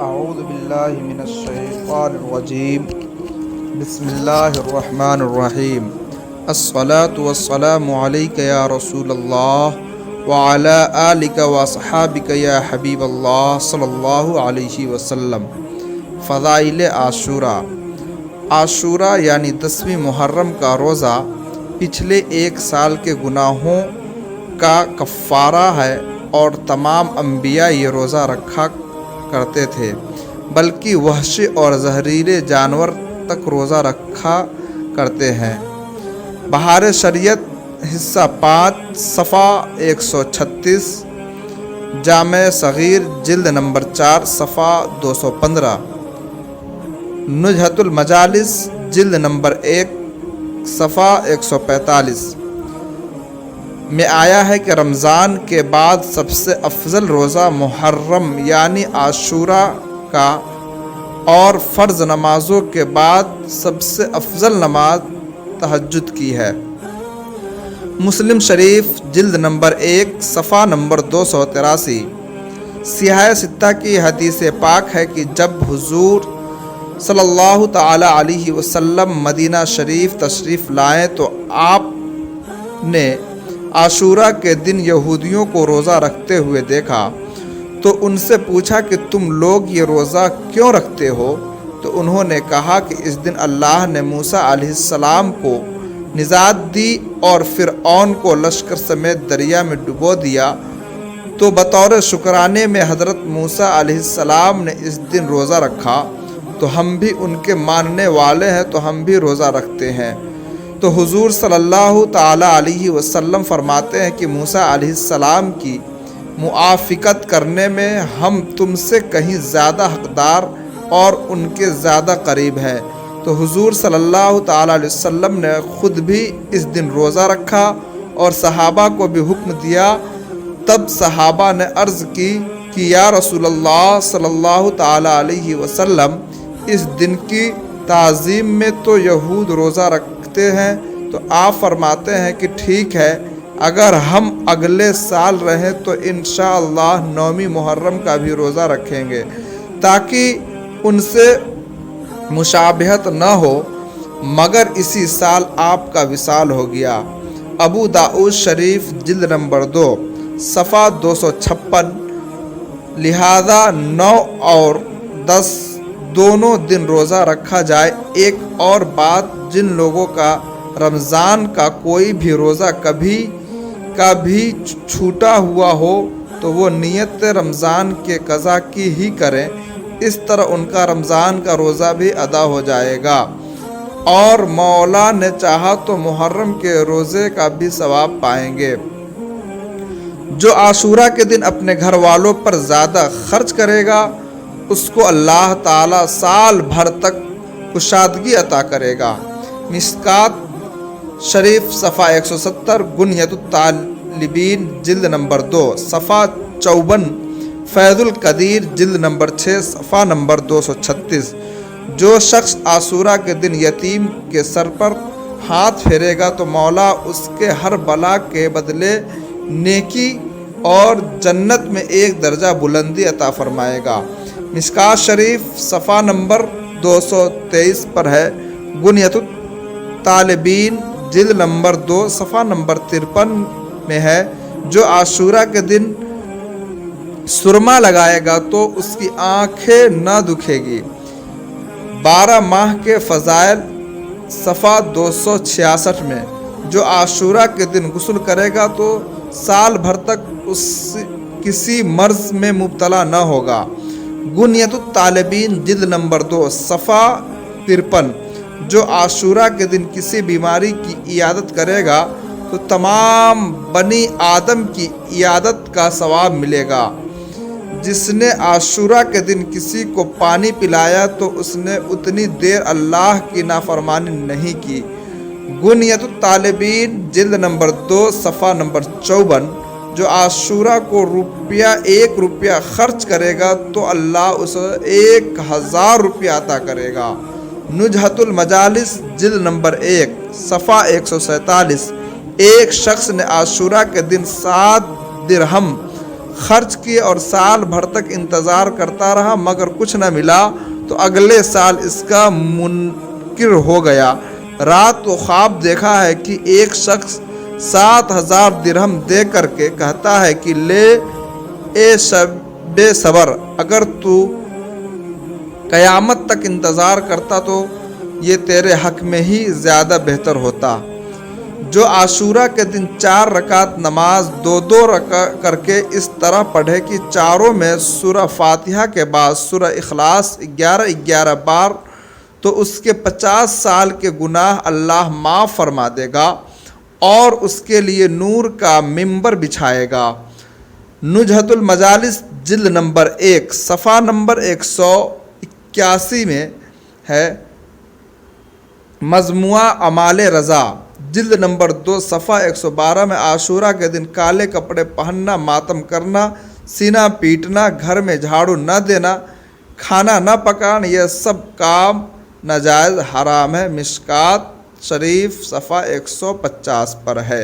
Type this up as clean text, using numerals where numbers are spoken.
اعوذ باللہ من الشیطان الرجیم بسم اللہ الرحمن الرحیم الصلاة والسلام علیک یا رسول اللہ وعلی آلک واصحابک یا حبیب اللہ صلی اللہ علیہ وسلم۔ فضائل عاشوراء۔ عاشوراء یعنی 10ویں محرم کا روزہ پچھلے ایک سال کے گناہوں کا کفارہ ہے، اور تمام انبیاء یہ روزہ رکھا کرتے تھے، بلکہ وحشی اور زہریلے جانور تک روزہ رکھا کرتے ہیں۔ بہار شریعت حصہ 5 صفحہ 136، جامع صغیر جلد نمبر 4 صفحہ 215، نزہۃ المجالس جلد نمبر 1 صفحہ 145 میں آیا ہے کہ رمضان کے بعد سب سے افضل روزہ محرم یعنی عاشوراء کا، اور فرض نمازوں کے بعد سب سے افضل نماز تہجد کی ہے۔ مسلم شریف جلد نمبر 1 صفحہ نمبر 283، سیاہ ستہ کی حدیث پاک ہے کہ جب حضور صلی اللہ تعالی علیہ وسلم مدینہ شریف تشریف لائے تو آپ نے عاشوراء کے دن یہودیوں کو روزہ رکھتے ہوئے دیکھا، تو ان سے پوچھا کہ تم لوگ یہ روزہ کیوں رکھتے ہو؟ تو انہوں نے کہا کہ اس دن اللہ نے موسیٰ علیہ السلام کو نجات دی اور فرعون کو لشکر سمیت دریا میں ڈبو دیا، تو بطور شکرانے میں حضرت موسیٰ علیہ السلام نے اس دن روزہ رکھا، تو ہم بھی ان کے ماننے والے ہیں تو ہم بھی روزہ رکھتے ہیں۔ تو حضور صلی اللہ تعالی علیہ وسلم فرماتے ہیں کہ موسیٰ علیہ السلام کی موافقت کرنے میں ہم تم سے کہیں زیادہ حقدار اور ان کے زیادہ قریب ہیں۔ تو حضور صلی اللہ تعالی علیہ وسلم نے خود بھی اس دن روزہ رکھا اور صحابہ کو بھی حکم دیا۔ تب صحابہ نے عرض کی کہ یا رسول اللہ صلی اللہ تعالی علیہ وسلم، اس دن کی تعظیم میں تو یہود روزہ رکھتے ہیں، تو آپ فرماتے ہیں کہ ٹھیک ہے، اگر ہم اگلے سال رہیں تو انشاءاللہ 9ویں محرم کا بھی روزہ رکھیں گے، تاکہ ان سے مشابہت نہ ہو، مگر اسی سال آپ کا وصال ہو گیا۔ ابو داؤد شریف جلد نمبر 2 صفحہ 256، لہذا 9 اور 10 دونوں دن روزہ رکھا جائے۔ ایک اور بات، جن لوگوں کا رمضان کا کوئی بھی روزہ کبھی چھوٹا ہوا ہو تو وہ نیت رمضان کے قضا کی ہی کریں، اس طرح ان کا رمضان کا روزہ بھی ادا ہو جائے گا، اور مولا نے چاہا تو محرم کے روزے کا بھی ثواب پائیں گے۔ جو عاشوراء کے دن اپنے گھر والوں پر زیادہ خرچ کرے گا، اس کو اللہ تعالیٰ سال بھر تک کشادگی عطا کرے گا۔ مشکات شریف صفحہ 170، غنیۃ الطالبین جلد نمبر 2 صفحہ 54، فیض القدیر جلد نمبر 6 صفحہ نمبر 236۔ جو شخص عاشوراء کے دن یتیم کے سر پر ہاتھ پھیرے گا تو مولا اس کے ہر بلا کے بدلے نیکی اور جنت میں ایک درجہ بلندی عطا فرمائے گا۔ مشکات شریف صفحہ نمبر 223 پر ہے۔ غنیۃ الطالبین جلد نمبر 2 صفحہ نمبر 53 میں ہے، جو عاشوراء کے دن سرما لگائے گا تو اس کی آنکھیں نہ دکھے گی۔ 12 ماہ کے فضائل صفحہ 266 میں، جو عاشوراء کے دن غسل کرے گا تو سال بھر تک کسی مرض میں مبتلا نہ ہوگا۔ غنیۃ الطالبین جلد نمبر 2 صفحہ 53، جو عاشوراء کے دن کسی بیماری کی عیادت کرے گا تو تمام بنی آدم کی عیادت کا ثواب ملے گا۔ جس نے عاشوراء کے دن کسی کو پانی پلایا تو اس نے اتنی دیر اللہ کی نافرمانی نہیں کی۔ غنیۃ الطالبین جلد نمبر 2 صفحہ نمبر 54، جو عاشوراء کو 1 روپیہ خرچ کرے گا تو اللہ اسے 1000 روپیہ عطا کرے گا۔ نزہۃ المجالس جلد نمبر 1 صفحہ 147، ایک شخص نے عاشوراء کے دن 7 درہم خرچ کیے اور سال بھر تک انتظار کرتا رہا مگر کچھ نہ ملا تو اگلے سال اس کا منکر ہو گیا۔ رات کو خواب دیکھا ہے کہ ایک شخص 7,000 درہم دے کر کے کہتا ہے کہ لے اے شب صبر، اگر تو قیامت تک انتظار کرتا تو یہ تیرے حق میں ہی زیادہ بہتر ہوتا۔ جو عاشورہ کے دن 4 رکعت نماز 2 کر کے اس طرح پڑھے کہ چاروں میں سورہ فاتحہ کے بعد سورہ اخلاص 11 بار، تو اس کے 50 سال کے گناہ اللہ معاف فرما دے گا اور اس کے لیے نور کا ممبر بچھائے گا۔ نجہۃ المجالس جلد نمبر 1 صفحہ نمبر 181 میں ہے۔ مجموعہ اعمال رضا جلد نمبر 2 صفحہ 112 میں عاشورہ کے دن کالے کپڑے پہننا، ماتم کرنا، سینہ پیٹنا، گھر میں جھاڑو نہ دینا، کھانا نہ پکانا، یہ سب کام ناجائز حرام ہے۔ مشکات شریف صفحہ 150 پر ہے۔